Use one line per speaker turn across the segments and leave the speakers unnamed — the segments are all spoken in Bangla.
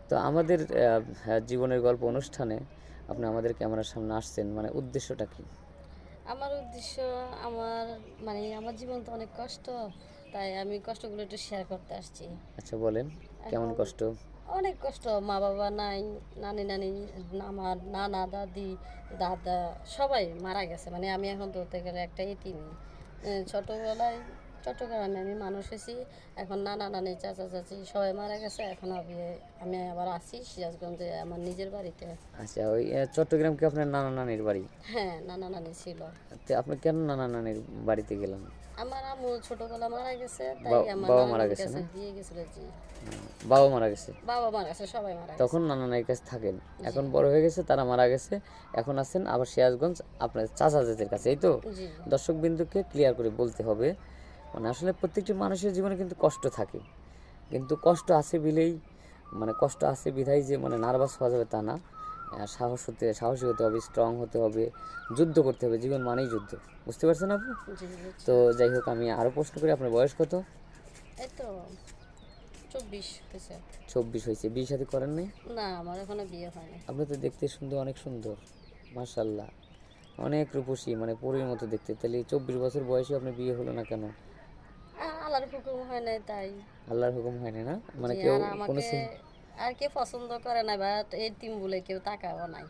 তো আমাদের জীবনের গল্প অনুষ্ঠানে আপনি আমাদের ক্যামেরার সামনে আসছেন, মানে উদ্দেশ্যটা কি?
আমার উদ্দেশ্য, আমার আমার জীবন তো অনেক কষ্ট, তাই আমি কষ্টগুলো একটু শেয়ার করতে আসছি।
আচ্ছা বলেন, কেমন
এখন
কষ্ট?
অনেক কষ্ট, মা বাবা নাই, নানি নানি, আমার নানা দাদি দাদা সবাই মারা গেছে। আমি এখন ধরতে গেলে একটা এতিম। ছোটোবেলায় চট্টগ্রামে আমি মানুষ হয়েছি। এখন নানা নানি চাচা চাচি সবাই মারা গেছে। এখন আমি আবার আছি সিরাজগঞ্জে আমার নিজের বাড়িতে।
আচ্ছা, ওই চট্টগ্রাম কি আপনার নানা নানির বাড়ি?
হ্যাঁ, নানা নানি ছিল।
তো আপনি কেন নানা নানির বাড়িতে গেলেন?
আমার আম্মু ছোটবেলা মারা গেছে, তাই আমার
বাবা
নানা
মারা
নানির
গেছে
কাছে
না?
দিয়ে গেছিল। জি,
বাবা মারা গেছে।
বাবা মারা গেছে, সবাই মারা গেছে।
তখন নানা নানির কাছে থাকেন,
জি,
এখন বড় হয়ে গেছে, তারা মারা গেছে, এখন আছেন আবার সিরাজগঞ্জ আপনার চাচা চাচির কাছে, এই তো?
জি,
দর্শকবিন্দুকে ক্লিয়ার করে বলতে হবে, মানে আসলে প্রত্যেকটি মানুষের জীবনে কিন্তু কষ্ট থাকে, কিন্তু কষ্ট আছে বিলেই, মানে কষ্ট আছে বিধায় যে মানে নার্ভাস হওয়া যাবে তা না। সাহসী হতে হবে, স্ট্রং হতে হবে, যুদ্ধ করতে হবে, জীবন মানেই যুদ্ধ। বুঝতে পারছেন আপনি?
জি, বুঝছি।
তো যাই হোক, আমি আরও প্রশ্ন করি, আপনার বয়স কত?
এই তো 24 হয়েছে।
24 হয়েছে, বিয়ে শাদী করেন নাই?
না, আমার এখনো বিয়ে হয়নি।
আপনি তো দেখতে সুন্দর, অনেক সুন্দর, মাশাল্লাহ, অনেক রূপসী, মানে পরীর মতো দেখতে। তাহলে 24 বছর বয়সে আপনার বিয়ে হলো না কেন?
আল্লাহর হুকুম হয় নাই তাই।
আল্লাহর হুকুম হয়নি না, মানে
জি,
কেউ
আর
কোনো
আমাকে আর কে পছন্দ করে না, বা এই টিম বলে কেউ তাকাও নাই।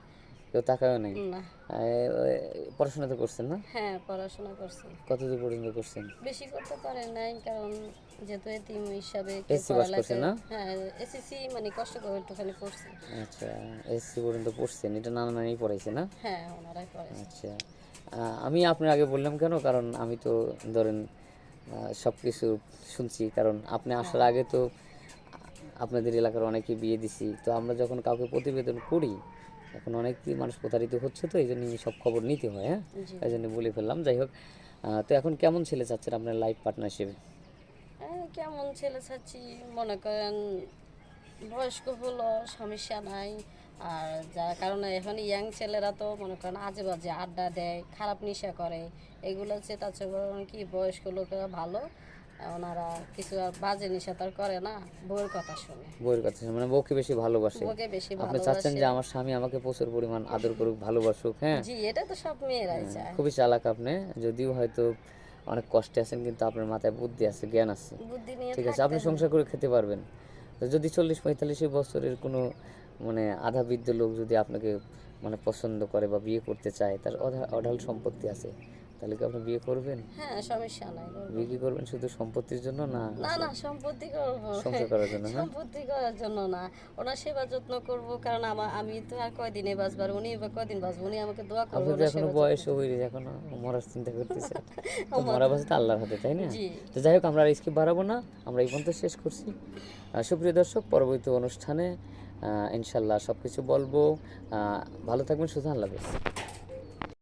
কেউ তাকায়ও নাই?
না।
পড়াশোনা তো করছেন না?
হ্যাঁ, পড়াশোনা করছি।
কতদূর পর্যন্ত করছেন?
বেশি করতে পারে নাই, কারণ যেহেতু এতিম হিসাবে কেউ
এসসি পাস করছেন
পড়ালেখা।
না?
হ্যাঁ, এসএসসি কষ্ট করে একটুখানি করছি।
আচ্ছা, এসসি পর্যন্ত পড়ছেন, এটা নানা নানি পড়াইছে না?
হ্যাঁ, ওনারাই করেছে।
আচ্ছা, আমি আপনার আগে বললাম কেন, কারণ আমি তো ধরেন সব কিছু শুনছি, কারণ আপনি আসার
হ্যাঁ,
আগে তো আপনাদের এলাকার অনেকে বিয়ে দিছি, তো আমরা যখন কাউকে প্রতিবেদন করি, এখন অনেক মানুষ প্রতারিত হচ্ছে, তো এই জন্য সব খবর নিতে হয়, হ্যাঁ,
জি।
এই জন্য বলে ফেললাম। যাই হোক, তো এখন কেমন ছেলে চাচ্ছেন আপনার লাইফ পার্টনার হিসেবে?
কেমন ছেলে চাচ্ছি, মনে করেন বয়স্ক হলো সমস্যা নাই। আর যার কারণে এখন ইয়াং ছেলেরা তো মনে করেন আজে বাজে আড্ডা দেয়, খারাপ নেশা করে, এগুলো হচ্ছে তার চেয়ে বরং কি বয়স্ক লোকেরা ভালো। ওনারা কিছু আর বাজে নেশা তার করে না, বউয়ের কথা শুনে,
বউয়ের কথা শুনে, মানে বউকে বেশি ভালোবাসে?
বউকে বেশি
আপনি চাচ্ছেন
ভালোবাসে।
যে আমার স্বামী আমাকে প্রচুর পরিমাণ আদর করুক, ভালোবাসুক, হ্যাঁ?
জি, এটা তো সব মেয়েরাই চায়।
খুবই চালাক আপনি, যদিও হয়তো অনেক কষ্টে আছেন, কিন্তু আপনার মাথায় বুদ্ধি আছে, জ্ঞান আছে।
বুদ্ধি নিয়ে
ঠিক আছে,
থাকতে
আপনি
হয়।
সংসার করে খেতে পারবেন। তো যদি 40-45 বছরের কোনো মানে আধা বৃদ্ধ লোক যদি আপনাকে মানে পছন্দ করে বা বিয়ে করতে চায়, তার অঢাল সম্পত্তি আছে, তাহলে কি আপনি বিয়ে করবেন?
হ্যাঁ, সমস্যা নাই, বলবো।
বিয়ে কি করবেন শুধু সম্পত্তির জন্য, না
না
আসলে
না, সম্পত্তি করবো।
সংসার করার জন্য? হ্যাঁ,
সম্পত্তি করার জন্য না, ওনার সেবা যত্ন করব, কারণ আমি তো আর কয়দিনে বাঁচবার, উনি বা কয়দিন বাঁচবো, উনি আমাকে দোয়া করবো,
আপনি তো
ওনার
এখনো
সেবা যত্ন
বয়সও হয়ে এখনো মরার চিন্তা করতেছেন, তো
আমার।
মরা বাঁচা তো আল্লাহর হাতে, তাই না?
জি।
তো যাই হোক, আমরা আর স্কিপ বাড়াবো না, আমরা এই পর্যন্ত শেষ করছি। সুপ্রিয় দর্শক, পরবর্তী অনুষ্ঠানে ইনশাল্লাহ সব কিছু বলবো। ভালো থাকবেন, সুস্থ, আল্লাহ হাফেজ।